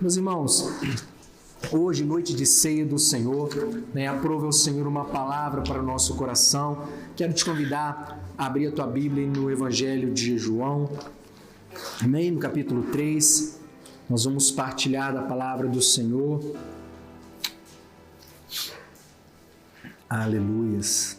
Meus irmãos, hoje, noite de ceia do Senhor, aprove ao Senhor uma palavra para o nosso coração. Quero te convidar a abrir a tua Bíblia no Evangelho de João, amém? No capítulo 3, nós vamos partilhar da palavra do Senhor. Aleluias.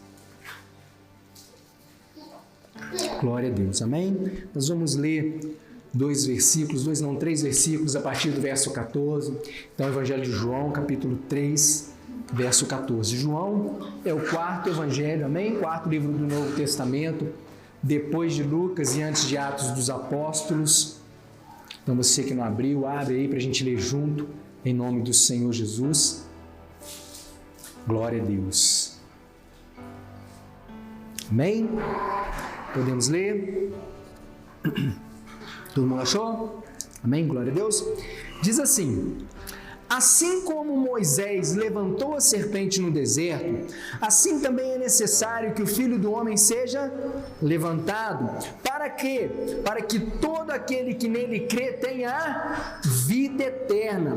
Glória a Deus, amém? Nós vamos ler três versículos a partir do verso 14. Então, Evangelho de João, capítulo 3, verso 14. João é o quarto evangelho, amém? Quarto livro do Novo Testamento, depois de Lucas e antes de Atos dos Apóstolos. Então, você que não abriu, abre aí para a gente ler junto, em nome do Senhor Jesus. Glória a Deus. Amém? Podemos ler? Todo mundo achou? Amém? Glória a Deus. Diz assim: assim como Moisés levantou a serpente no deserto, assim também é necessário que o Filho do Homem seja levantado. Para quê? Para que todo aquele que nele crê tenha a vida eterna.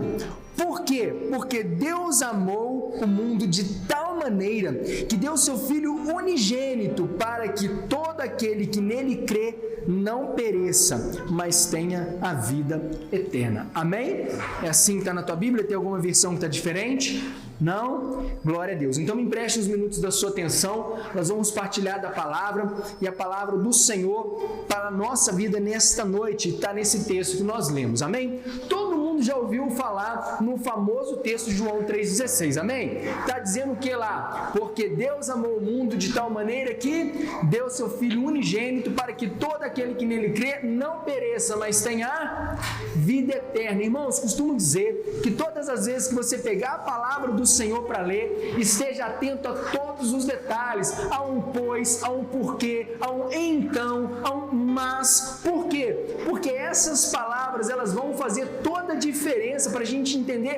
Por quê? Porque Deus amou o mundo de tal maneira que deu seu Filho unigênito para que todo aquele que nele crê não pereça, mas tenha a vida eterna. Amém? É assim que está na tua Bíblia? Tem alguma versão que está diferente? Não? Glória a Deus. Então me empreste uns minutos da sua atenção. Nós vamos partilhar da palavra e a palavra do Senhor para a nossa vida nesta noite. Está nesse texto que nós lemos. Amém? Todo mundo já ouviu falar no famoso texto de João 3,16. Amém? Está dizendo o que lá? Porque Deus amou o mundo de tal maneira que deu seu Filho unigênito para que todo aquele que nele crê não pereça, mas tenha a vida eterna. Irmãos, costumo dizer que todas as vezes que você pegar a palavra do Senhor para ler, esteja atento a todos os detalhes, a um pois, a um porquê, a um então, a um mas. Por quê? Porque essas palavras, elas vão fazer toda a diferença para a gente entender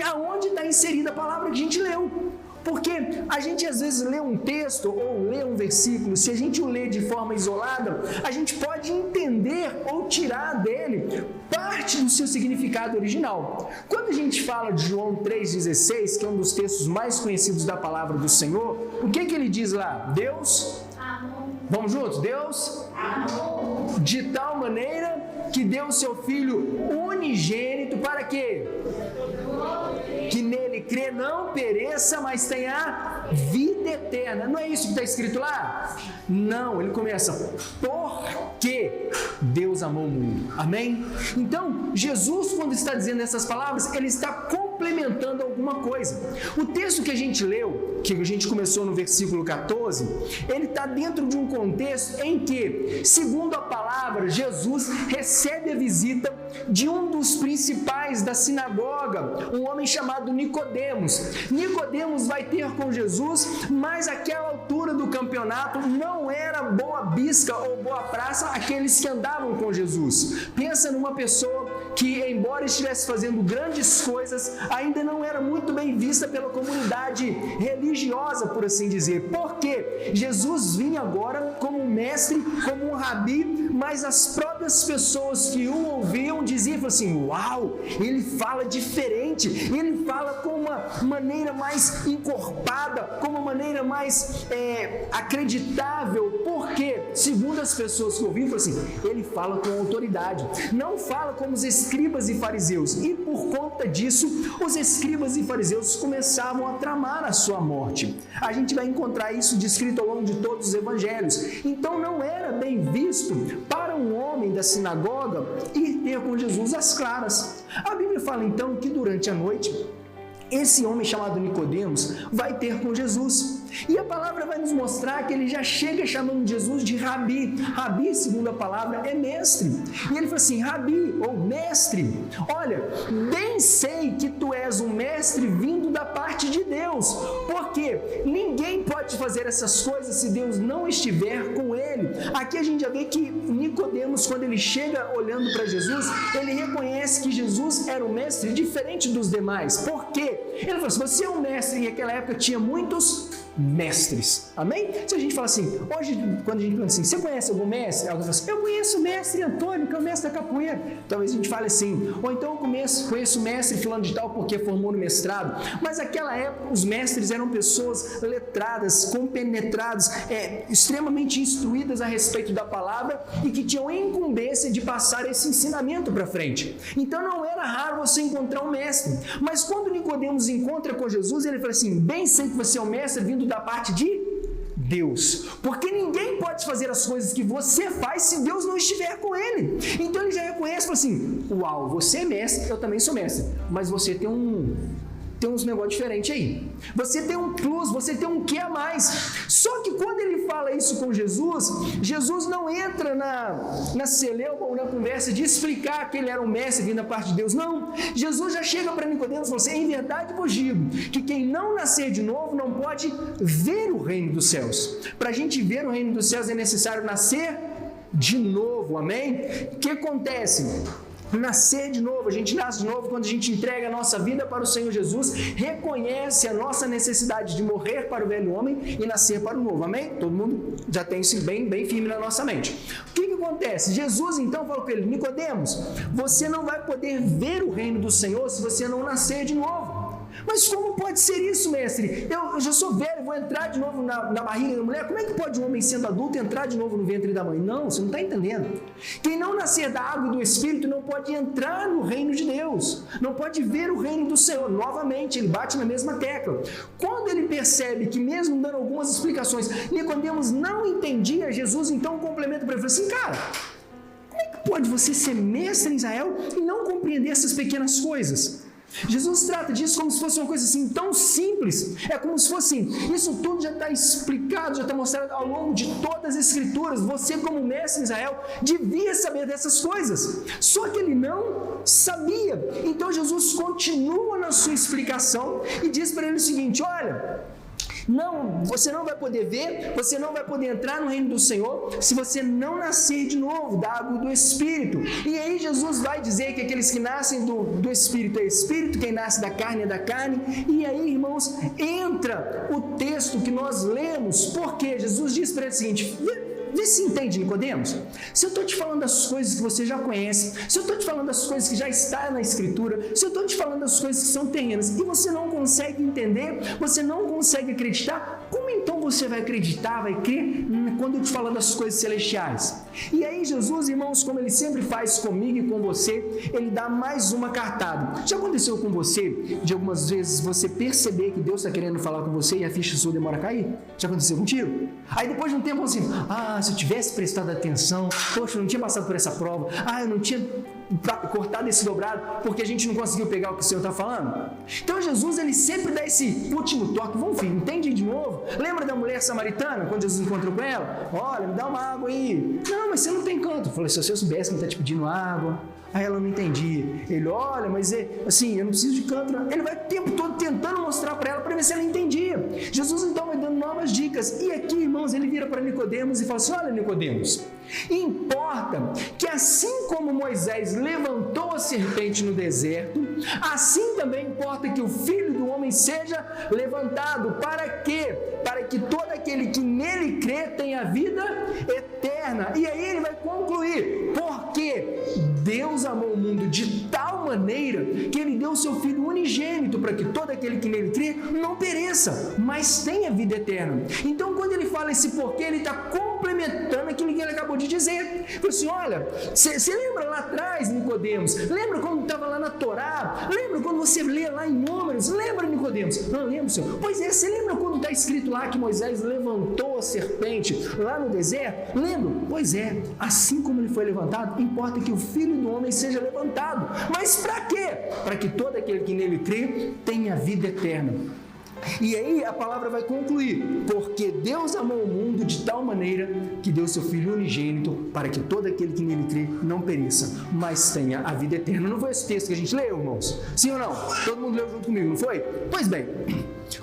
aonde está inserida a palavra que a gente leu. Porque a gente às vezes lê um texto ou lê um versículo, se a gente o lê de forma isolada, a gente pode entender ou tirar dele parte do seu significado original. Quando a gente fala de João 3,16, que é um dos textos mais conhecidos da palavra do Senhor, o que ele diz lá? Deus amou. Vamos juntos? Deus amou de tal maneira que deu o seu Filho unigênito para quê? Que nele crê não pereça, mas tenha vida eterna. Não é isso que está escrito lá? Não, ele começa, porque Deus amou o mundo. Amém? Então, Jesus, quando está dizendo essas palavras, ele está complementando alguma coisa. O texto que a gente leu, que a gente começou no versículo 14, ele está dentro de um contexto em que, segundo a palavra, Jesus recebe a visita de um dos principais da sinagoga, um homem chamado Nicodemos. Nicodemos vai ter com Jesus, mas àquela altura do campeonato não era boa bisca ou boa praça aqueles que andavam com Jesus. Pensa numa pessoa que, embora estivesse fazendo grandes coisas, ainda não era muito bem vista pela comunidade religiosa, por assim dizer. Porque Jesus vinha agora como um mestre, como um rabi, mas as próprias pessoas que o ouviam diziam assim: uau, ele fala diferente, ele fala com uma maneira mais encorpada, com uma maneira mais acreditável. Porque, segundo as pessoas que ouviam, assim, ele fala com autoridade, não fala como os escribas e fariseus. E por conta disso, os escribas e fariseus começavam a tramar a sua morte. A gente vai encontrar isso descrito ao longo de todos os evangelhos. Então não era bem visto para um homem da sinagoga ir ter com Jesus às claras. A Bíblia fala então que durante a noite esse homem chamado Nicodemos vai ter com Jesus. E a palavra vai nos mostrar que ele já chega chamando Jesus de Rabi. Rabi, segundo a palavra, é mestre. E ele fala assim: Rabi, ou mestre, olha, bem sei que tu és um mestre vindo da parte de Deus, porque ninguém pode fazer essas coisas se Deus não estiver com ele. Aqui a gente já vê que Nicodemos, quando ele chega olhando para Jesus, ele reconhece que Jesus era um mestre diferente dos demais. Por quê? Ele falou assim: você é um mestre, e naquela época tinha muitos mestres. Amém? Se a gente fala assim, hoje, quando a gente fala assim, você conhece algum mestre? Alguém fala assim, eu conheço o mestre Antônio, que é o mestre da capoeira. Talvez a gente fale assim, ou então eu conheço o mestre fulano de tal porque formou no mestrado. Mas naquela época, os mestres eram pessoas letradas, compenetradas, extremamente instruídas a respeito da palavra e que tinham incumbência de passar esse ensinamento para frente. Então não era raro você encontrar um mestre. Mas quando Nicodemos encontra com Jesus, ele fala assim, bem sei que você é um mestre vindo da parte de Deus, porque ninguém pode fazer as coisas que você faz se Deus não estiver com ele. Então ele já reconhece, fala assim, uau, você é mestre, eu também sou mestre, mas você tem uns negócios diferentes aí. Você tem um plus, você tem um quê a mais. Só que quando ele fala isso com Jesus, Jesus não entra na celeuma ou na conversa de explicar que ele era um mestre vindo da parte de Deus. Não. Jesus já chega para Nicodemos e fala assim, em verdade vos digo que quem não nascer de novo não pode ver o reino dos céus. Para a gente ver o reino dos céus é necessário nascer de novo. Amém? O que acontece? Nascer de novo, a gente nasce de novo quando a gente entrega a nossa vida para o Senhor Jesus, reconhece a nossa necessidade de morrer para o velho homem e nascer para o novo, amém? Todo mundo já tem isso bem firme na nossa mente. O que acontece? Jesus então falou com ele, Nicodemos, você não vai poder ver o reino do Senhor se você não nascer de novo. Mas como pode ser isso, mestre? Eu já sou velho, vou entrar de novo na barriga da mulher. Como é que pode um homem sendo adulto entrar de novo no ventre da mãe? Não, você não está entendendo. Quem não nascer da água e do Espírito não pode entrar no reino de Deus. Não pode ver o reino do Senhor. Novamente, ele bate na mesma tecla. Quando ele percebe que mesmo dando algumas explicações, Nicodemos não entendia, Jesus então complementa para ele, fala assim, cara, como é que pode você ser mestre em Israel e não compreender essas pequenas coisas? Jesus trata disso como se fosse uma coisa assim tão simples, é como se fosse assim, isso tudo já está explicado, já está mostrado ao longo de todas as escrituras, você como mestre em Israel devia saber dessas coisas, só que ele não sabia. Então Jesus continua na sua explicação e diz para ele o seguinte, olha, não, você não vai poder ver, você não vai poder entrar no reino do Senhor se você não nascer de novo da água e do Espírito. E aí Jesus vai dizer que aqueles que nascem do Espírito é Espírito, quem nasce da carne é da carne. E aí, irmãos, entra o texto que nós lemos, porque Jesus diz para ele o seguinte, vê se entende, Nicodemos. Se eu estou te falando das coisas que você já conhece, se eu estou te falando das coisas que já estão na Escritura, se eu estou te falando das coisas que são terrenas e você não consegue entender, você não consegue acreditar, como então você vai acreditar, vai crer quando eu te falo das coisas celestiais? E aí Jesus, irmãos, como ele sempre faz comigo e com você, ele dá mais uma cartada. Já aconteceu com você, de algumas vezes, você perceber que Deus está querendo falar com você e a ficha sua demora a cair? Já aconteceu contigo? Aí depois de um tempo assim, se eu tivesse prestado atenção, poxa, eu não tinha passado por essa prova, eu não tinha cortado esse dobrado, porque a gente não conseguiu pegar o que o Senhor está falando. Então Jesus, ele sempre dá esse último toque, vamos filho, entende de novo? Lembra da mulher samaritana, quando Jesus encontrou com ela? Olha, me dá uma água aí. Não, mas você não tem canto. Eu falei, se eu soubesse que ele está te pedindo água. Aí ela não entendia. Ele, olha, mas assim, eu não preciso de canto. Não. Ele vai o tempo todo tentando mostrar para ela, para ver se ela entendia. Jesus então vai dando novas dicas. E aqui, irmãos, ele vira para Nicodemos e fala assim, olha, Nicodemos, importa que assim como Moisés levantou a serpente no deserto, assim também importa que o Filho do Homem seja levantado. Para quê? Para que todo aquele que nele crê tenha vida eterna. E aí ele vai concluir, porque Deus amou o mundo de tal maneira que ele deu o seu Filho unigênito para que todo aquele que nele crê não pereça, mas tenha vida eterna. Então quando ele fala esse porquê, ele está complementando aquilo que ele acabou de dizer. Ele falou assim, olha, você lembra lá atrás, Nicodemos? Lembra quando estava lá na Torá? Lembra quando você lê lá em Números? Lembra, Nicodemos? Não lembro, Senhor. Pois é, você lembra quando está escrito lá que Moisés levantou a serpente lá no deserto? Lembra? Pois é, assim como ele foi levantado, importa que o Filho do Homem seja levantado. Mas para quê? Para que todo aquele que nele crê tenha vida eterna. E aí a palavra vai concluir, porque Deus amou o mundo de tal maneira que deu seu Filho unigênito para que todo aquele que nele crê não pereça, mas tenha a vida eterna. Não foi esse texto que a gente leu, irmãos? Sim ou não? Todo mundo leu junto comigo, não foi? Pois bem,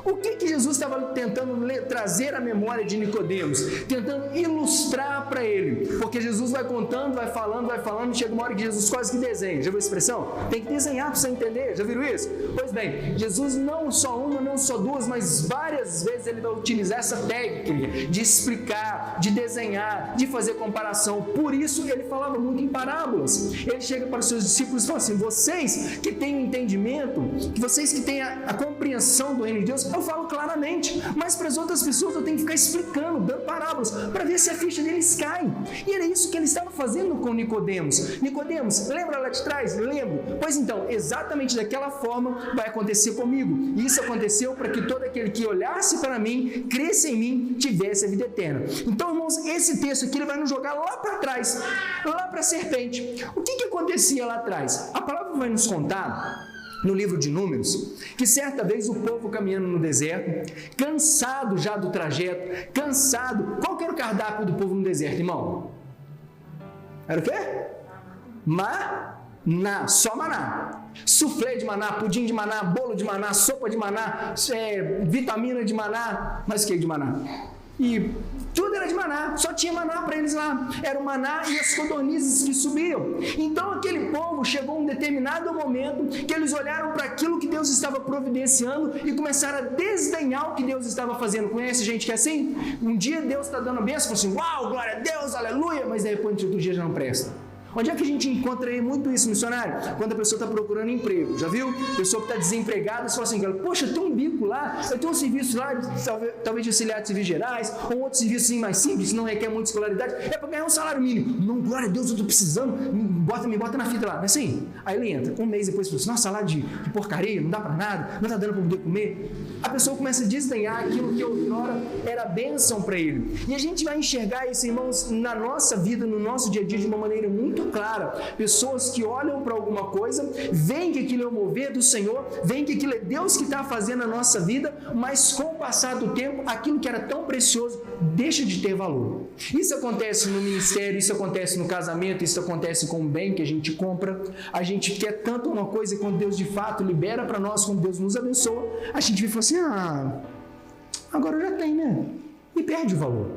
o que Jesus estava tentando trazer à memória de Nicodemos? Tentando ilustrar para ele, porque Jesus vai contando, vai falando, chega uma hora que Jesus quase que desenha. Já viu a expressão? Tem que desenhar para você entender, já viram isso? Pois bem, Jesus não só uma, não não só duas, mas várias vezes ele vai utilizar essa técnica de explicar, de desenhar, de fazer comparação. Por isso ele falava muito em parábolas. Ele chega para os seus discípulos e fala assim: vocês que têm o entendimento, vocês que têm a compreensão do reino de Deus, eu falo claramente, mas para as outras pessoas eu tenho que ficar explicando, dando parábolas, para ver se a ficha deles cai. E era isso que ele estava fazendo com Nicodemos. Nicodemos, lembra lá de trás? Lembro. Pois então, exatamente daquela forma vai acontecer comigo. E isso aconteceu para que todo aquele que olhasse para mim, cresce em mim, tivesse a vida eterna. Então, irmãos, esse texto aqui ele vai nos jogar lá para trás, lá para a serpente. O que acontecia lá atrás? A palavra vai nos contar no livro de Números, que certa vez o povo caminhando no deserto, cansado já do trajeto, cansado. Qual que era o cardápio do povo no deserto, irmão? Era o quê? Maná, só maná. Suflê de maná, pudim de maná, bolo de maná, sopa de maná, vitamina de maná, mas o que de maná? E tudo era de maná, só tinha maná para eles lá. Era o maná e as codornizes que subiam. Então aquele povo chegou a um determinado momento que eles olharam para aquilo que Deus estava providenciando e começaram a desdenhar o que Deus estava fazendo. Conhece gente que é assim? Um dia Deus está dando a bênção, fala assim: uau, glória a Deus, aleluia, mas de repente outro dia já não presta. Onde é que a gente encontra aí muito isso, missionário? Quando a pessoa está procurando emprego, já viu? A pessoa que está desempregada, você fala assim: poxa, eu tenho um bico lá, eu tenho um serviço lá, talvez de auxiliar de serviços gerais, ou um outro serviço assim, mais simples, não requer muita escolaridade, é para ganhar um salário mínimo. Não, glória a Deus, eu estou precisando, me bota na fita lá. Não é assim? Aí ele entra, um mês depois, fala assim: nossa, salário de porcaria, não dá para nada, não está dando para poder comer. A pessoa começa a desdenhar aquilo que outrora era bênção para ele. E a gente vai enxergar isso, irmãos, na nossa vida, no nosso dia a dia, de uma maneira muito clara. Pessoas que olham para alguma coisa, veem que aquilo é o mover do Senhor, veem que aquilo é Deus que está fazendo na nossa vida, mas com o passar do tempo, aquilo que era tão precioso deixa de ter valor. Isso acontece no ministério, isso acontece no casamento, isso acontece com o bem que a gente compra. A gente quer tanto uma coisa e quando Deus de fato libera para nós, quando Deus nos abençoa, a gente vai falar assim: agora eu já tenho, né? E perde o valor.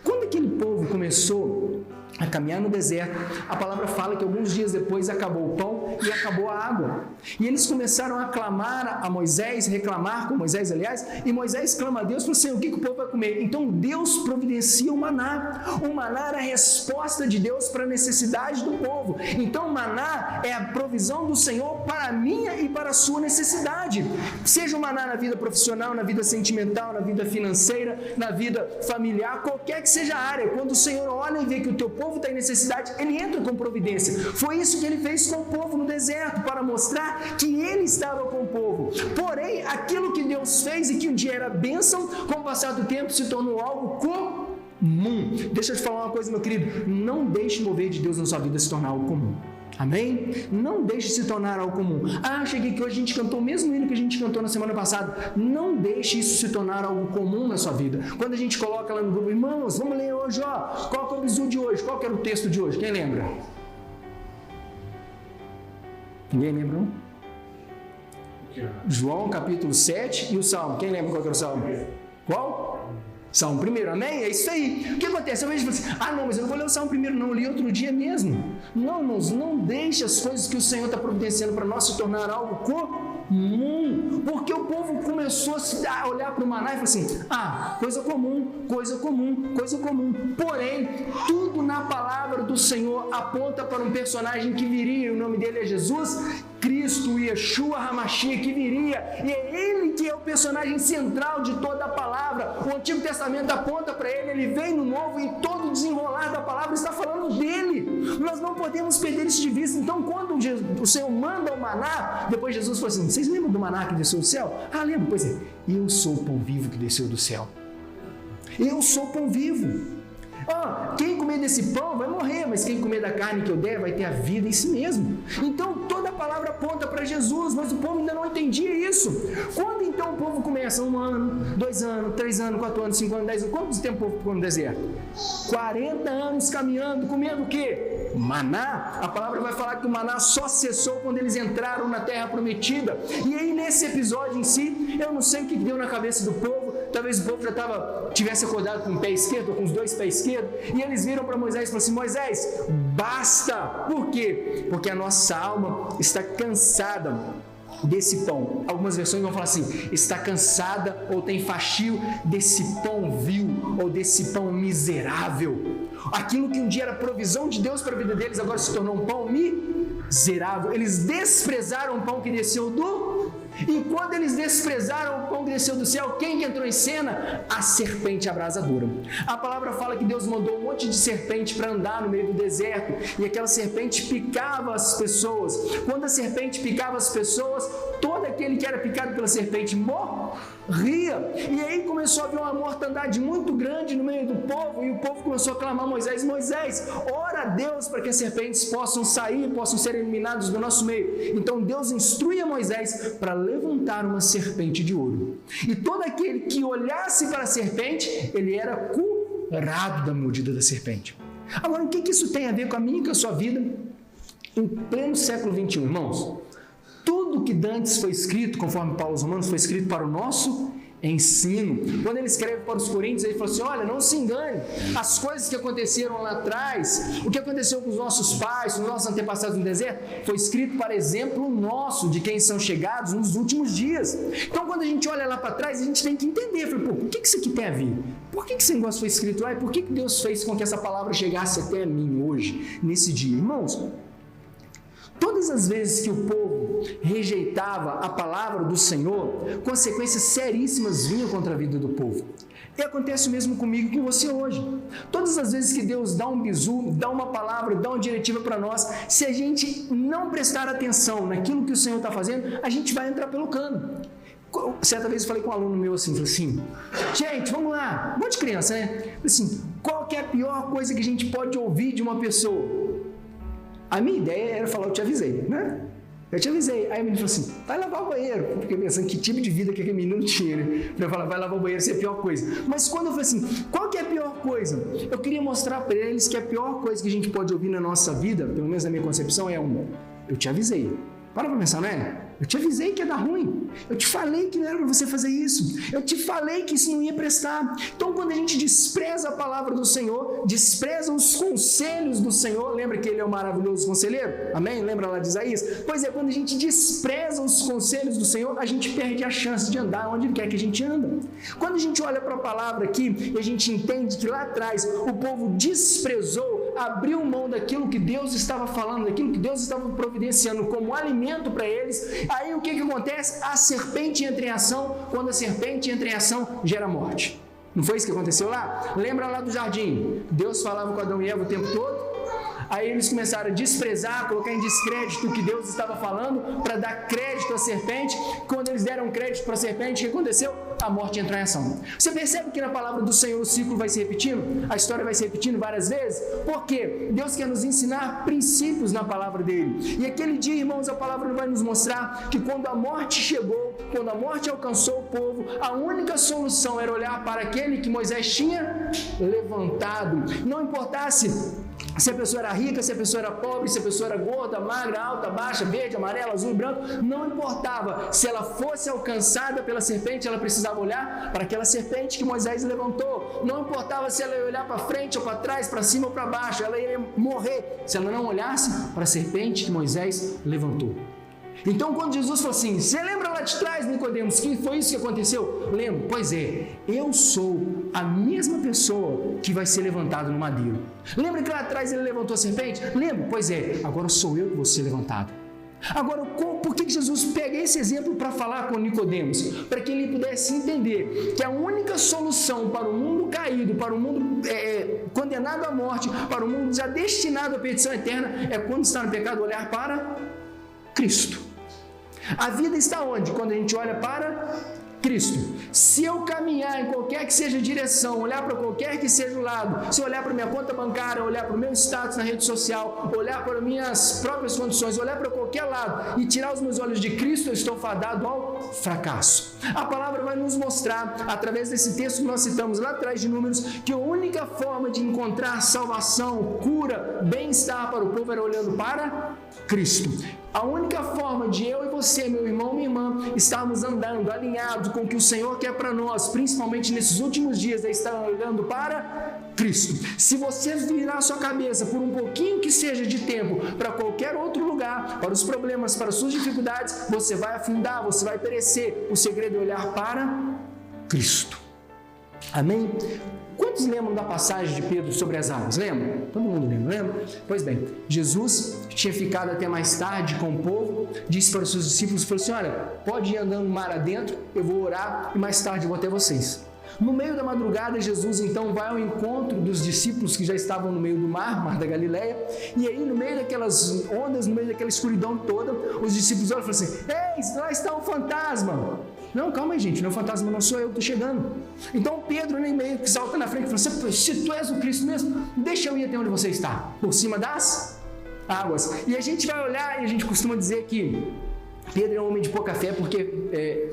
Quando aquele povo começou a caminhar no deserto, a palavra fala que alguns dias depois acabou o pão e acabou a água. E eles começaram a clamar a Moisés, reclamar com Moisés, aliás, e Moisés clama a Deus, falou assim: o que o povo vai comer? Então Deus providencia o maná. O maná era a resposta de Deus para a necessidade do povo. Então o maná é a provisão do Senhor para a minha e para a sua necessidade. Seja o maná na vida profissional, na vida sentimental, na vida financeira, na vida familiar, qualquer que seja a área. Quando o Senhor olha e vê que o teu povo está em necessidade, ele entra com providência. Foi isso que ele fez com o povo no deserto, para mostrar que ele estava com o povo. Porém, aquilo que Deus fez e que um dia era bênção, com o passar do tempo se tornou algo comum. Deixa eu te falar uma coisa, meu querido: não deixe o mover de Deus na sua vida se tornar algo comum. Amém? Não deixe se tornar algo comum. Cheguei que hoje a gente cantou o mesmo hino que a gente cantou na semana passada. Não deixe isso se tornar algo comum na sua vida. Quando a gente coloca lá no grupo: irmãos, vamos ler hoje, qual que é o bisu de hoje? Qual que era o texto de hoje? Quem lembra? Ninguém lembra, não? João capítulo 7 e o Salmo. Quem lembra qual que era o Salmo? Qual? Salmo 1, amém? É isso aí. O que acontece? Eu vejo assim: não, mas eu não vou ler o Salmo 1, não, eu li outro dia mesmo. Não, irmãos, não deixe as coisas que o Senhor está providenciando para nós se tornar algo comum. Porque o povo começou a olhar para o maná e falou assim: coisa comum, coisa comum, coisa comum. Porém, tudo na palavra do Senhor aponta para um personagem que viria, o nome dele é Jesus Cristo, Yeshua HaMashiach, que viria, e é ele que é o personagem central de toda a palavra. O Antigo Testamento aponta para ele, ele vem no Novo e todo o desenrolar da palavra está falando dele. Nós não podemos perder isso de vista. Então, quando o Senhor manda o maná, depois Jesus falou assim: vocês lembram do maná que desceu do céu? Lembro. Pois é, eu sou o pão vivo que desceu do céu. Eu sou o pão vivo. Quem comer desse pão vai morrer, mas quem comer da carne que eu der vai ter a vida em si mesmo. Então toda a palavra aponta para Jesus, mas o povo ainda não entendia isso. Quando então o povo começa 1 ano, 2 anos, 3 anos, 4 anos, 5 anos, 10 anos, quanto tempo o povo ficou no deserto? 40 anos caminhando, comendo o quê? Maná. A palavra vai falar que o maná só cessou quando eles entraram na terra prometida. E aí nesse episódio em si, eu não sei o que deu na cabeça do povo. Talvez o povo já tivesse acordado com o pé esquerdo, ou com os 2 pés esquerdos, e eles viram para Moisés e falaram assim: Moisés, basta! Por quê? Porque a nossa alma está cansada. desse pão. Algumas versões vão falar assim, está cansada ou tem fastio desse pão vil ou desse pão miserável. Aquilo que um dia era provisão de Deus para a vida deles, agora se tornou um pão miserável. Eles desprezaram o pão que desceu do... E quando eles desprezaram o pão que desceu do céu, quem que entrou em cena? A serpente abrasadora. A palavra fala que Deus mandou um monte de serpente para andar no meio do deserto, e aquela serpente picava as pessoas. Quando a serpente picava as pessoas, todo aquele que era picado pela serpente morria. E aí começou a haver uma mortandade muito grande no meio do povo, e o povo começou a clamar: Moisés, Moisés, ora a Deus para que as serpentes possam sair, possam ser eliminadas do nosso meio. Então Deus instrui a Moisés para levantar uma serpente de ouro. E todo aquele que olhasse para a serpente, ele era curado da mordida da serpente. Agora, o que isso tem a ver com a minha e com a sua vida em pleno século XXI, irmãos? Tudo que dantes foi escrito, conforme Paulo aos Romanos, foi escrito para o nosso ensino. Quando ele escreve para os Coríntios, ele fala assim: olha, não se engane, as coisas que aconteceram lá atrás, o que aconteceu com os nossos pais, com os nossos antepassados no deserto, foi escrito para exemplo nosso, de quem são chegados nos últimos dias. Então, quando a gente olha lá para trás, a gente tem que entender, pô, o que isso aqui tem a ver? Por que esse negócio foi escrito lá? E por que Deus fez com que essa palavra chegasse até a mim hoje, nesse dia? Irmãos, todas as vezes que o povo rejeitava a palavra do Senhor, consequências seríssimas vinham contra a vida do povo. E acontece o mesmo comigo e com você hoje. Todas as vezes que Deus dá um bizu, dá uma palavra, dá uma diretiva para nós, se a gente não prestar atenção naquilo que o Senhor está fazendo, a gente vai entrar pelo cano. Certa vez eu falei com um aluno meu assim, gente, vamos lá, um monte de criança, né? Assim, qual que é a pior coisa que a gente pode ouvir de uma pessoa? A minha ideia era falar: eu te avisei, né? Eu te avisei. Aí o menino falou assim: vai lavar o banheiro. Eu fiquei pensando que tipo de vida que aquele menino tinha, né? Eu falei: vai lavar o banheiro, isso é a pior coisa. Mas quando eu falei assim, qual que é a pior coisa? Eu queria mostrar para eles que a pior coisa que a gente pode ouvir na nossa vida, pelo menos na minha concepção, é eu te avisei. Para pensar, não é? Eu te avisei que ia dar ruim. Eu te falei que não era para você fazer isso. Eu te falei que isso não ia prestar. Então, quando a gente despreza a palavra do Senhor, despreza os conselhos do Senhor, lembra que Ele é o maravilhoso conselheiro? Amém? Lembra lá de Isaías? Pois é, quando a gente despreza os conselhos do Senhor, a gente perde a chance de andar onde Ele quer que a gente anda. Quando a gente olha para a palavra aqui e a gente entende que lá atrás o povo desprezou, abriu mão daquilo que Deus estava falando, daquilo que Deus estava providenciando como alimento para eles, aí o que acontece? A serpente entra em ação. Quando a serpente entra em ação, gera morte. Não foi isso que aconteceu lá? Lembra lá do jardim? Deus falava com Adão e Eva o tempo todo. Aí eles começaram a desprezar, colocar em descrédito o que Deus estava falando, para dar crédito à serpente. Quando eles deram crédito para a serpente, o que aconteceu? A morte entrou em ação. Você percebe que na palavra do Senhor o ciclo vai se repetindo? A história vai se repetindo várias vezes? Por quê? Deus quer nos ensinar princípios na palavra dele. E aquele dia, irmãos, a palavra vai nos mostrar que quando a morte chegou, quando a morte alcançou o povo, a única solução era olhar para aquele que Moisés tinha levantado. Não importasse se a pessoa era rica, se a pessoa era pobre, se a pessoa era gorda, magra, alta, baixa, verde, amarela, azul e branco, não importava. Se ela fosse alcançada pela serpente, ela precisava olhar para aquela serpente que Moisés levantou. Não importava se ela ia olhar para frente ou para trás, para cima ou para baixo, ela ia morrer se ela não olhasse para a serpente que Moisés levantou. Então, quando Jesus falou assim: você lembra lá de trás, Nicodemos, que foi isso que aconteceu? Lembro. Pois é, eu sou a mesma pessoa que vai ser levantado no madeiro. Lembra que lá atrás ele levantou a serpente? Lembro. Pois é, agora sou eu que vou ser levantado. Agora, por que Jesus pega esse exemplo para falar com Nicodemos? Para que ele pudesse entender que a única solução para o mundo caído, para o mundo condenado à morte, para o mundo já destinado à perdição eterna, é quando está no pecado olhar para Cristo. A vida está onde? Quando a gente olha para Cristo. Se eu caminhar em qualquer que seja a direção, olhar para qualquer que seja o lado, se eu olhar para minha conta bancária, olhar para o meu status na rede social, olhar para minhas próprias condições, olhar para qualquer lado e tirar os meus olhos de Cristo, eu estou fadado ao fracasso. A palavra vai nos mostrar, através desse texto que nós citamos lá atrás de Números, que a única forma de encontrar salvação, cura, bem-estar para o povo era olhando para Cristo. A única forma de eu e você, meu irmão, minha irmã, estarmos andando alinhados com o que o Senhor quer para nós, principalmente nesses últimos dias, é estar olhando para Cristo. Se você virar sua cabeça por um pouquinho que seja de tempo para qualquer outro lugar, lugar, para os problemas, para as suas dificuldades, você vai afundar, você vai perecer. O segredo é olhar para Cristo. Amém? Quantos lembram da passagem de Pedro sobre as águas? Lembram? Todo mundo lembra? Pois bem, Jesus tinha ficado até mais tarde com o povo, disse para os seus discípulos, falou assim, olha, pode ir andando no mar adentro, eu vou orar e mais tarde eu vou até vocês. No meio da madrugada, Jesus então vai ao encontro dos discípulos que já estavam no meio do mar da Galileia, e aí no meio daquelas ondas, no meio daquela escuridão toda, os discípulos olham e falam assim, ei, lá está um fantasma. Não, calma aí gente, não é um fantasma, não sou eu, estou chegando. Então Pedro nem meio que salta na frente e fala, se tu és o Cristo mesmo, deixa eu ir até onde você está, por cima das águas. E a gente vai olhar e a gente costuma dizer que Pedro é um homem de pouca fé porque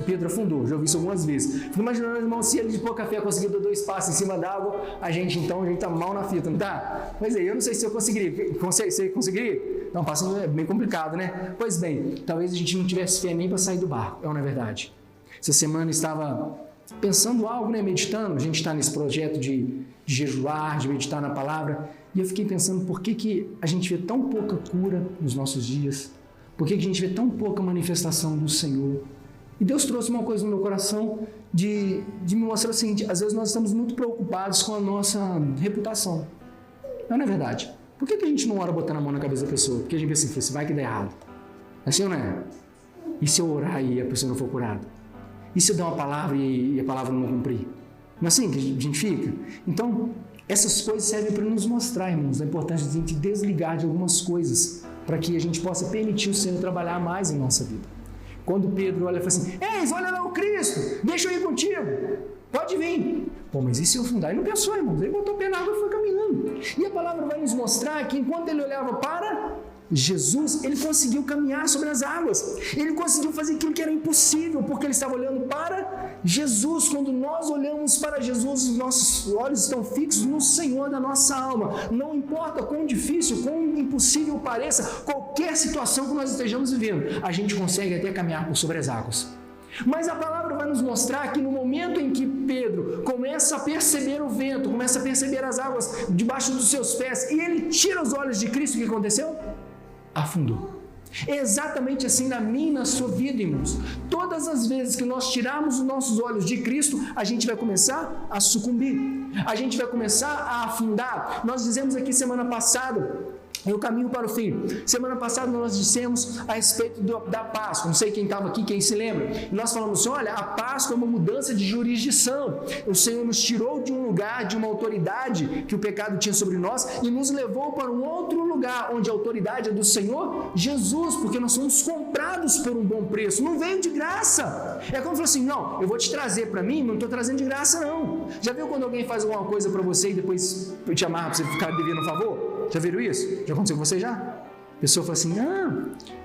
Pedro afundou, já ouvi isso algumas vezes. Fico imaginando, irmão, se ele de pouca fé conseguiu dar 2 passos em cima d'água, a gente tá mal na fita, não tá? Pois é, eu não sei se eu conseguiria. Você conseguiria? Não, passando é bem complicado, né? Pois bem, talvez a gente não tivesse fé nem para sair do barco, não é verdade? Essa semana eu estava pensando algo, né? Meditando, a gente está nesse projeto de jejuar, de meditar na palavra, e eu fiquei pensando por que a gente vê tão pouca cura nos nossos dias. Por que a gente vê tão pouca manifestação do Senhor? E Deus trouxe uma coisa no meu coração de me mostrar o seguinte, às vezes nós estamos muito preocupados com a nossa reputação. Não é verdade? Por que a gente não ora botando a mão na cabeça da pessoa? Porque a gente pensa assim, vai que dá errado. Assim ou não é? E se eu orar e a pessoa não for curada? E se eu der uma palavra e a palavra não cumprir? Não é assim que a gente fica? Então, essas coisas servem para nos mostrar, irmãos, a importância de a gente desligar de algumas coisas para que a gente possa permitir o Senhor trabalhar mais em nossa vida. Quando Pedro olha e fala assim, ei, olha lá o Cristo, deixa eu ir contigo, pode vir. Pô, mas e se eu afundar? Ele não pensou, irmãos, ele botou o pé na água e foi caminhando. E a palavra vai nos mostrar que enquanto ele olhava para Jesus, ele conseguiu caminhar sobre as águas, ele conseguiu fazer aquilo que era impossível, porque ele estava olhando para Jesus. Quando nós olhamos para Jesus, os nossos olhos estão fixos no Senhor da nossa alma, não importa quão difícil, quão impossível pareça, qualquer situação que nós estejamos vivendo, a gente consegue até caminhar por sobre as águas. Mas a palavra vai nos mostrar que no momento em que Pedro começa a perceber o vento, começa a perceber as águas debaixo dos seus pés, e ele tira os olhos de Cristo, o que aconteceu? Afundou. É exatamente assim na minha e na sua vida, irmãos. Todas as vezes que nós tirarmos os nossos olhos de Cristo, a gente vai começar a sucumbir, a gente vai começar a afundar. Nós dizemos aqui semana passada, o caminho para o fim. Semana passada nós dissemos a respeito da Páscoa, não sei quem estava aqui, quem se lembra. Nós falamos assim, olha, a Páscoa é uma mudança de jurisdição. O Senhor nos tirou de um lugar, de uma autoridade que o pecado tinha sobre nós e nos levou para um outro lugar, onde a autoridade é do Senhor Jesus, porque nós somos comprados por um bom preço, não veio de graça. É como falar assim, não, eu vou te trazer para mim, não estou trazendo de graça não. Já viu quando alguém faz alguma coisa para você e depois te amarra para você ficar devendo um favor? Já viram isso? Já aconteceu com você já? A pessoa fala assim,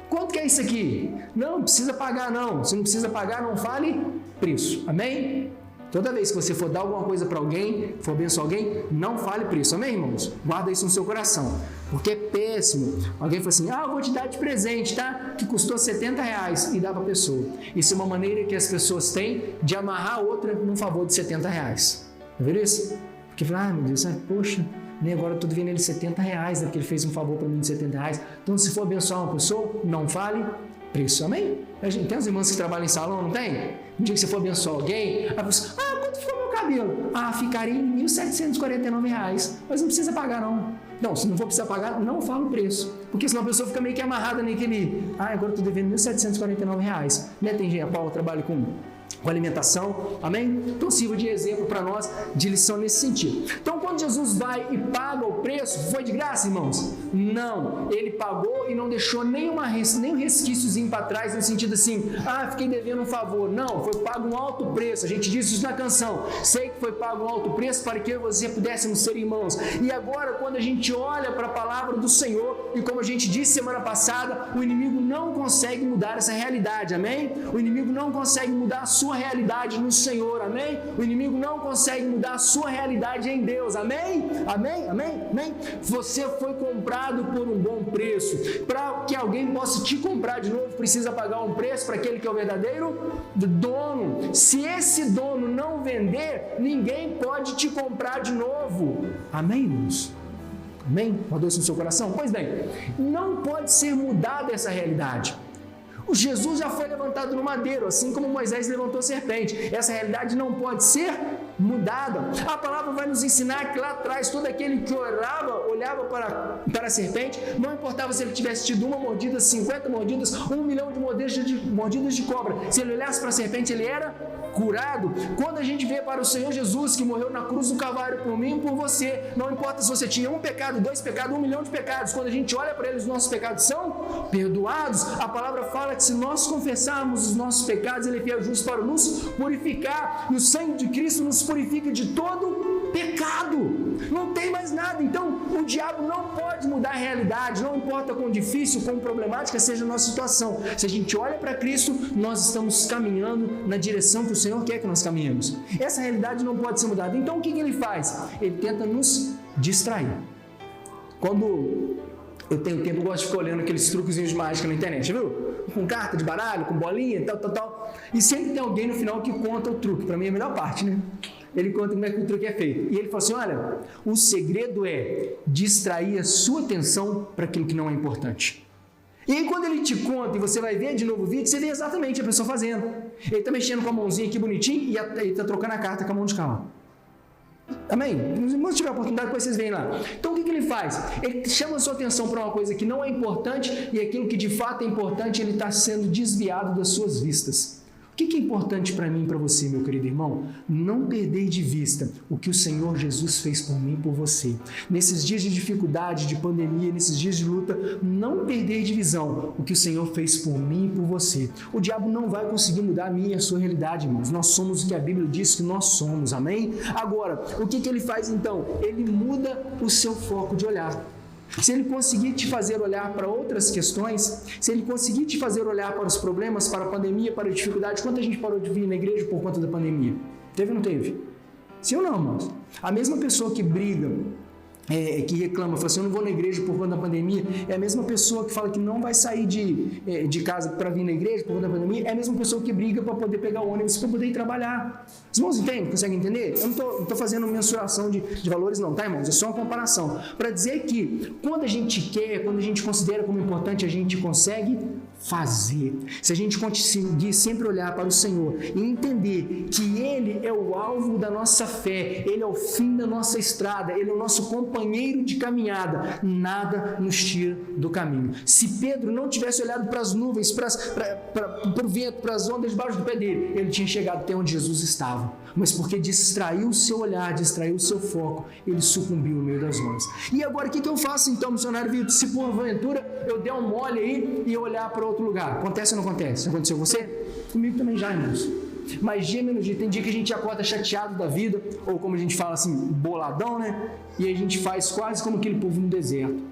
quanto que é isso aqui? Não precisa pagar não, se não precisa pagar não fale preço, amém? Toda vez que você for dar alguma coisa para alguém, for abençoar alguém, não fale preço, amém irmãos? Guarda isso no seu coração, porque é péssimo. Alguém fala assim, eu vou te dar de presente, tá? Que custou R$70 e dá para a pessoa. Isso é uma maneira que as pessoas têm de amarrar a outra num favor de R$70. Já viram isso? Porque fala, meu Deus, poxa, nem agora eu estou devendo ele R$70, né? Porque ele fez um favor para mim de R$70. Então, se for abençoar uma pessoa, não fale preço, amém? Tem uns irmãos que trabalham em salão, não tem? Um dia que você for abençoar alguém, a pessoa, quanto ficou meu cabelo? Ficaria em R$1.749, mas não precisa pagar não. Não, se não for precisar pagar, não fala o preço, porque senão a pessoa fica meio que amarrada naquele, agora eu estou devendo R$1.749, né? Tem gente, a Paula trabalha com alimentação, amém? Então sirva de exemplo para nós, de lição nesse sentido. Então quando Jesus vai e paga o preço, foi de graça, irmãos? Não, ele pagou e não deixou nenhum resquíciozinho para trás, no sentido assim, fiquei devendo um favor. Não, foi pago um alto preço, a gente disse isso na canção, sei que foi pago um alto preço para que eu e você pudéssemos ser irmãos. E agora quando a gente olha para a palavra do Senhor, e como a gente disse semana passada, o inimigo não consegue mudar essa realidade, amém? O inimigo não consegue mudar a sua realidade no Senhor, amém? O inimigo não consegue mudar a sua realidade em Deus, amém? Amém? Amém? Amém? Você foi comprado por um bom preço. Para que alguém possa te comprar de novo, precisa pagar um preço para aquele que é o verdadeiro dono. Se esse dono não vender, ninguém pode te comprar de novo. Amém, irmãos? Amém? Guardou isso no seu coração? Pois bem, não pode ser mudada essa realidade. O Jesus já foi levantado no madeiro, assim como Moisés levantou a serpente. Essa realidade não pode ser mudada. A palavra vai nos ensinar que lá atrás, todo aquele que olhava para a serpente, não importava se ele tivesse tido uma mordida, 50 mordidas, 1 milhão de mordidas de cobra. Se ele olhasse para a serpente, ele era curado. Quando a gente vê para o Senhor Jesus, que morreu na cruz do Calvário por mim e por você, não importa se você tinha um pecado, 2 pecados, 1 milhão de pecados, quando a gente olha para ele, os nossos pecados são perdoados. A palavra fala que se nós confessarmos os nossos pecados, ele é fiel e justo para nos purificar, e o sangue de Cristo nos purifica de todo pecado. Não tem mais nada. Então o diabo não pode mudar a realidade, não importa quão difícil, quão problemática seja a nossa situação. Se a gente olha para Cristo, nós estamos caminhando na direção que o Senhor quer que nós caminhemos. Essa realidade não pode ser mudada. Então o que ele faz? Ele tenta nos distrair. Quando eu tenho tempo, eu gosto de ficar olhando aqueles truquezinhos de mágica na internet, viu? Com carta de baralho, com bolinha, tal. E sempre tem alguém no final que conta o truque. Para mim é a melhor parte, né? Ele conta como é que o truque é feito. E ele fala assim, olha, o segredo é distrair a sua atenção para aquilo que não é importante. E aí quando ele te conta e você vai ver de novo o vídeo, você vê exatamente a pessoa fazendo. Ele está mexendo com a mãozinha aqui bonitinho e ele está trocando a carta com a mão de cá. Amém? Se tiver oportunidade, depois vocês veem lá. Então o que ele faz? Ele chama a sua atenção para uma coisa que não é importante e aquilo que de fato é importante, ele está sendo desviado das suas vistas. O que é importante para mim e para você, meu querido irmão? Não perder de vista o que o Senhor Jesus fez por mim e por você. Nesses dias de dificuldade, de pandemia, nesses dias de luta, não perder de visão o que o Senhor fez por mim e por você. O diabo não vai conseguir mudar a minha e a sua realidade, irmãos. Nós somos o que a Bíblia diz que nós somos, amém? Agora, o que ele faz então? Ele muda o seu foco de olhar. Se ele conseguir te fazer olhar para outras questões, se ele conseguir te fazer olhar para os problemas, para a pandemia, para a dificuldade, quanta gente parou de vir na igreja por conta da pandemia? Teve ou não teve? Sim ou não, irmãos? A mesma pessoa que briga, que reclama, fala assim, eu não vou na igreja por conta da pandemia, é a mesma pessoa que fala que não vai sair de casa para vir na igreja por conta da pandemia, é a mesma pessoa que briga para poder pegar o ônibus, para poder ir trabalhar. Os irmãos entendem? Conseguem entender? Eu não estou fazendo mensuração de valores não, tá, irmãos? É só uma comparação. Para dizer que quando a gente quer, quando a gente considera como importante, a gente consegue fazer. Se a gente conseguir sempre olhar para o Senhor e entender que Ele é o alvo da nossa fé, Ele é o fim da nossa estrada, Ele é o nosso companheiro de caminhada, nada nos tira do caminho. Se Pedro não tivesse olhado para as nuvens, para o vento, para as ondas debaixo do pé dele, ele tinha chegado até onde Jesus estava. Mas porque distraiu o seu olhar, distraiu o seu foco, ele sucumbiu no meio das ondas. E agora o que eu faço então, missionário Vitor? Se por aventura eu der um mole aí e olhar para outro lugar, acontece ou não acontece? Aconteceu com você? Comigo também já, irmãos. Mas dia menos dia, tem dia que a gente acorda chateado da vida, ou como a gente fala assim, boladão, né? E a gente faz quase como aquele povo no deserto.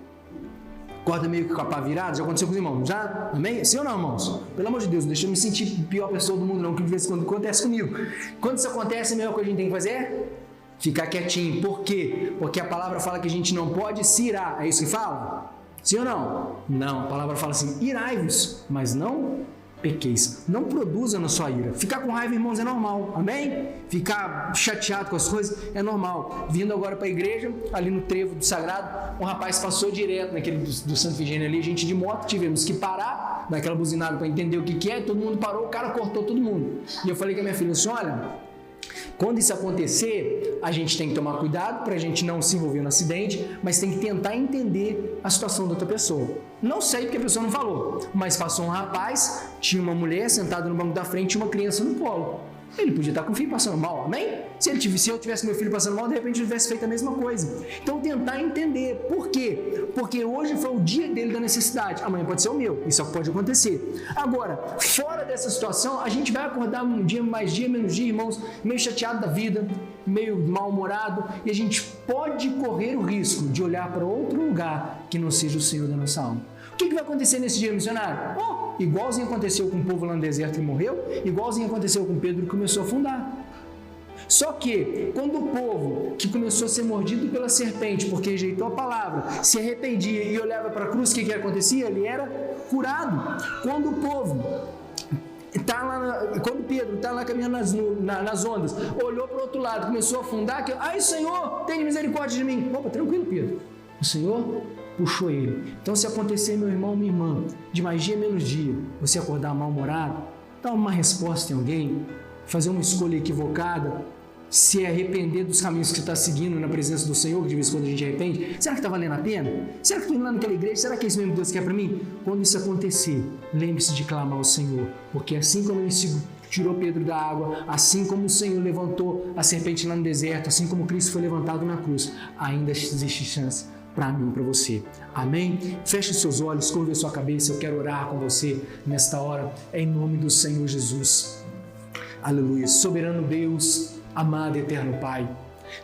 Acorda meio que com a pá virada, já aconteceu com os irmãos, já? Amém? Sim ou não, irmãos? Pelo amor de Deus, não deixa eu me sentir a pior pessoa do mundo não, que de vez em quando acontece comigo. Quando isso acontece, a melhor coisa que a gente tem que fazer? Ficar quietinho. Por quê? Porque a palavra fala que a gente não pode se irar. É isso que fala? Sim ou não? Não, a palavra fala assim, irai-vos, mas não pequeis. Não produza na sua ira. Ficar com raiva, irmãos, é normal. Amém? Ficar chateado com as coisas é normal. Vindo agora para a igreja, ali no trevo do Sagrado, um rapaz passou direto naquele do Santa Efigênia ali, a gente de moto, tivemos que parar, dar aquela buzinada para entender o que é, todo mundo parou, o cara cortou todo mundo. E eu falei com a minha filha assim, olha, quando isso acontecer, a gente tem que tomar cuidado para a gente não se envolver no acidente, mas tem que tentar entender a situação da outra pessoa. Não sei porque a pessoa não falou, mas passou um rapaz, tinha uma mulher sentada no banco da frente e uma criança no colo. Ele podia estar com o filho passando mal, amém? Se eu tivesse meu filho passando mal, de repente eu tivesse feito a mesma coisa. Então tentar entender. Por quê? Porque hoje foi o dia dele da necessidade, amanhã pode ser o meu, isso pode acontecer. Agora, fora dessa situação, a gente vai acordar um dia, mais dia, menos dia, irmãos, meio chateado da vida, meio mal-humorado, e a gente pode correr o risco de olhar para outro lugar que não seja o Senhor da nossa alma. O que vai acontecer nesse dia, missionário? Igualzinho aconteceu com o povo lá no deserto e morreu, igualzinho aconteceu com Pedro que começou a afundar. Só que, quando o povo que começou a ser mordido pela serpente, porque rejeitou a palavra, se arrependia e olhava para a cruz, o que acontecia? Ele era curado. Quando o povo quando Pedro está lá caminhando nas ondas, olhou para o outro lado, começou a afundar, ai Senhor, tenha misericórdia de mim. Opa, tranquilo, Pedro. O Senhor puxou ele. Então, se acontecer, meu irmão, minha irmã, de mais dia menos dia, você acordar mal-humorado, dar uma resposta em alguém, fazer uma escolha equivocada, se arrepender dos caminhos que você está seguindo na presença do Senhor, que de vez em quando a gente arrepende, será que está valendo a pena? Será que estou indo lá naquela igreja? Será que é isso mesmo que Deus quer para mim? Quando isso acontecer, lembre-se de clamar ao Senhor, porque assim como Ele tirou Pedro da água, assim como o Senhor levantou a serpente lá no deserto, assim como Cristo foi levantado na cruz, ainda existe chance para mim e para você. Amém? Feche os seus olhos, curva a sua cabeça, eu quero orar com você nesta hora, em nome do Senhor Jesus. Aleluia. Soberano Deus, amado e eterno Pai,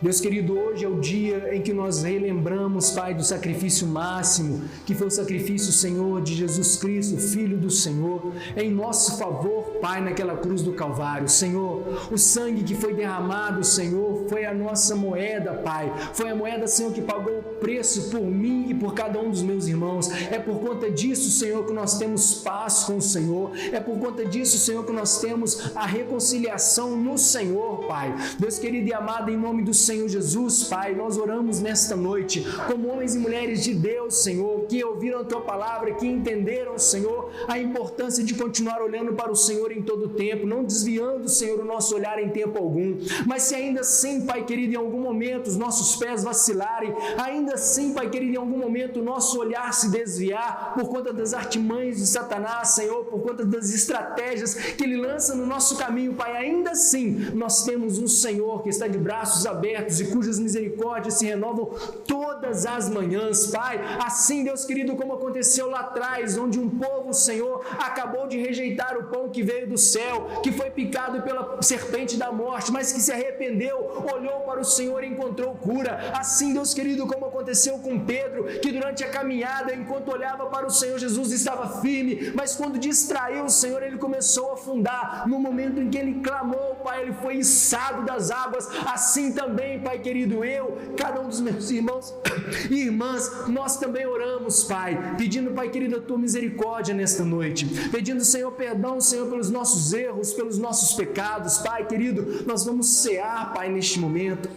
Deus querido, hoje é o dia em que nós relembramos, Pai, do sacrifício máximo, que foi o sacrifício, Senhor, de Jesus Cristo, Filho do Senhor, em nosso favor, Pai, naquela cruz do Calvário. Senhor, o sangue que foi derramado, Senhor, foi a nossa moeda, Pai, foi a moeda, Senhor, que pagou o preço por mim e por cada um dos meus irmãos. É por conta disso, Senhor, que nós temos paz com o Senhor, é por conta disso, Senhor, que nós temos a reconciliação no Senhor, Pai. Deus querido e amado, em nome do Senhor Jesus, Pai, nós oramos nesta noite como homens e mulheres de Deus, Senhor, que ouviram a Tua palavra, que entenderam, Senhor, a importância de continuar olhando para o Senhor em todo o tempo, não desviando, Senhor, o nosso olhar em tempo algum. Mas se ainda assim, Pai querido, em algum momento os nossos pés vacilarem, ainda assim, Pai querido, em algum momento o nosso olhar se desviar por conta das artimanhas de Satanás, Senhor, por conta das estratégias que Ele lança no nosso caminho, Pai, ainda assim nós temos um Senhor que está de braços abertos e cujas misericórdias se renovam todas as manhãs, Pai. Assim, Deus querido, como aconteceu lá atrás, onde um povo, Senhor, acabou de rejeitar o pão que veio do céu, que foi picado pela serpente da morte, mas que se arrependeu, olhou para o Senhor e encontrou cura. Assim, Deus querido, como aconteceu com Pedro, que durante a caminhada, enquanto olhava para o Senhor Jesus, estava firme, mas quando distraiu o Senhor, ele começou a afundar. No momento em que ele clamou, Pai, ele foi içado das águas. Assim também, Pai querido, eu, cada um dos meus irmãos e irmãs, nós também oramos, Pai, pedindo, Pai querido, a Tua misericórdia nesta noite, pedindo, Senhor, perdão, Senhor, pelos nossos erros, pelos nossos pecados. Pai querido, nós vamos cear, Pai, neste momento,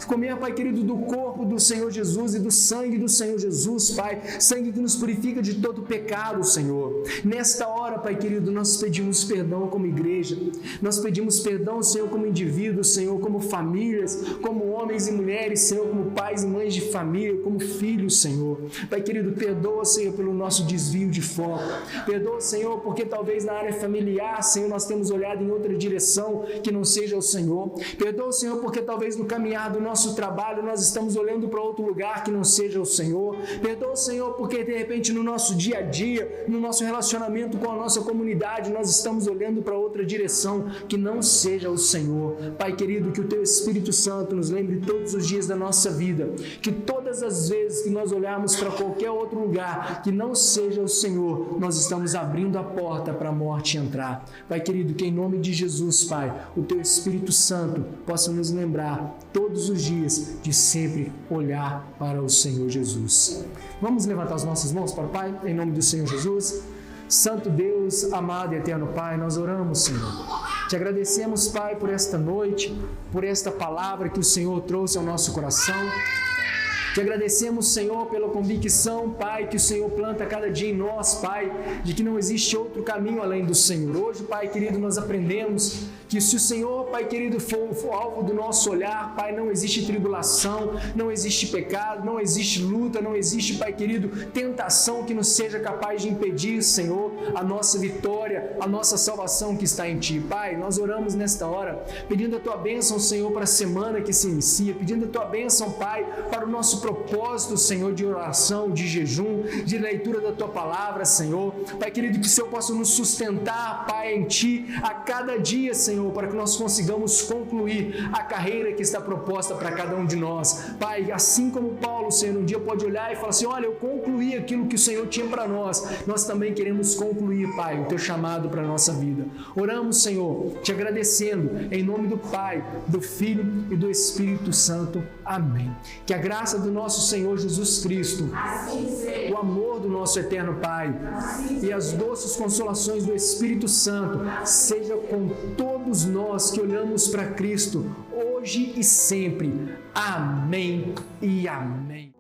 comer, Pai querido, do corpo do Senhor Jesus e do sangue do Senhor Jesus, Pai, sangue que nos purifica de todo pecado, Senhor. Nesta hora, Pai querido, nós pedimos perdão como igreja, nós pedimos perdão, Senhor, como indivíduos, Senhor, como famílias, como homens e mulheres, Senhor, como pais e mães de família, como filhos, Senhor. Pai querido, perdoa, Senhor, pelo nosso desvio de foco, perdoa, Senhor, porque talvez na área familiar, Senhor, nós temos olhado em outra direção que não seja o Senhor. Perdoa, Senhor, porque talvez no caminhar do nosso trabalho nós estamos olhando para outro lugar que não seja o Senhor. Perdoa, Senhor, porque de repente no nosso dia a dia, no nosso relacionamento com a nossa comunidade, nós estamos olhando para outra direção que não seja o Senhor. Pai querido, que o Teu Espírito Santo nos lembre todos os dias da nossa vida, que todas as vezes que nós olharmos para qualquer outro lugar que não seja o Senhor, nós estamos abrindo a porta para a morte entrar. Pai querido, que em nome de Jesus, Pai, o Teu Espírito Santo possa nos lembrar todos os dias de sempre olhar para o Senhor Jesus. Vamos levantar as nossas mãos para o Pai, em nome do Senhor Jesus. Santo Deus, amado e eterno Pai, nós oramos, Senhor. Te agradecemos, Pai, por esta noite, por esta palavra que o Senhor trouxe ao nosso coração. Te agradecemos, Senhor, pela convicção, Pai, que o Senhor planta cada dia em nós, Pai, de que não existe outro caminho além do Senhor. Hoje, Pai querido, nós aprendemos que se o Senhor, Pai querido, for alvo do nosso olhar, Pai, não existe tribulação, não existe pecado, não existe luta, não existe, Pai querido, tentação que nos seja capaz de impedir, Senhor, a nossa vitória, a nossa salvação que está em Ti. Pai, nós oramos nesta hora, pedindo a Tua bênção, Senhor, para a semana que se inicia, pedindo a Tua bênção, Pai, para o nosso propósito, Senhor, de oração, de jejum, de leitura da Tua palavra, Senhor. Pai querido, que o Senhor possa nos sustentar, Pai, em Ti, a cada dia, Senhor, para que nós consigamos concluir a carreira que está proposta para cada um de nós. Pai, assim como Paulo, Senhor, um dia pode olhar e falar assim, olha, eu concluí aquilo que o Senhor tinha para nós. Nós também queremos concluir, Pai, o Teu chamado para a nossa vida. Oramos, Senhor, te agradecendo, em nome do Pai, do Filho e do Espírito Santo. Amém. Que a graça do nosso Senhor Jesus Cristo, o amor do nosso eterno Pai e as doces consolações do Espírito Santo seja com todos nós que olhamos para Cristo hoje e sempre. Amém e amém.